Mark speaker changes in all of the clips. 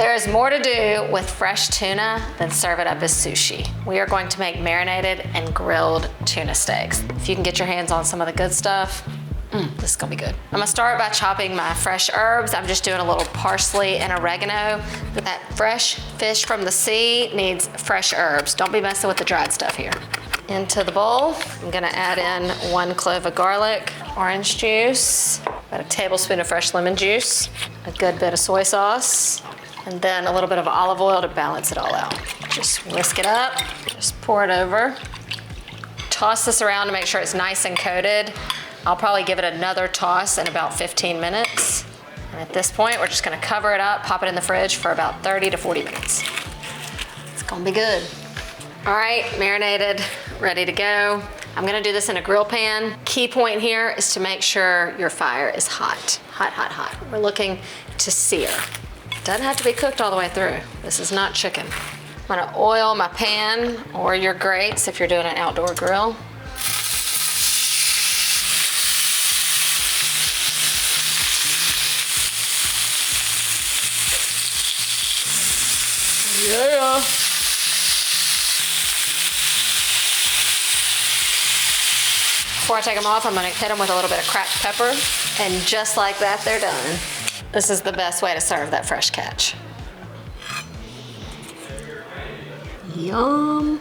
Speaker 1: There is more to do with fresh tuna than serve it up as sushi. We are going to make marinated and grilled tuna steaks. If you can get your hands on some of the good stuff, this is gonna be good. I'm gonna start by chopping my fresh herbs. I'm just doing a little parsley and oregano. That fresh fish from the sea needs fresh herbs. Don't be messing with the dried stuff here. Into the bowl, I'm gonna add in 1 clove of garlic, orange juice, about a tablespoon of fresh lemon juice, a good bit of soy sauce, and then a little bit of olive oil to balance it all out. Just whisk it up, just pour it over. Toss this around to make sure it's nice and coated. I'll probably give it another toss in about 15 minutes. And at this point, we're just gonna cover it up, pop it in the fridge for about 30 to 40 minutes. It's gonna be good. All right, marinated, ready to go. I'm gonna do this in a grill pan. Key point here is to make sure your fire is hot, hot, hot, hot. We're looking to sear. Doesn't have to be cooked all the way through. This is not chicken. I'm gonna oil my pan or your grates if you're doing an outdoor grill. Yeah. Before I take them off, I'm gonna hit them with a little bit of cracked pepper, and just like that, they're done. This is the best way to serve that fresh catch. Yum.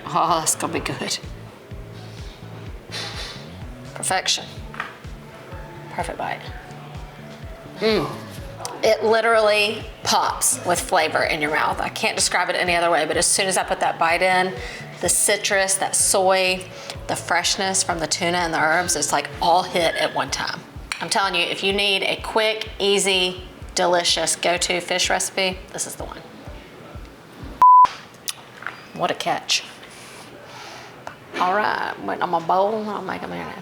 Speaker 1: Oh, that's gonna be good. Perfection. Perfect bite. It literally pops with flavor in your mouth. I can't describe it any other way, but as soon as I put that bite in, the citrus, that soy, the freshness from the tuna and the herbs, it's like all hit at one time. I'm telling you, if you need a quick, easy, delicious go-to fish recipe, this is the one. What a catch. All right, waiting on my bowl, I'll make a marinade.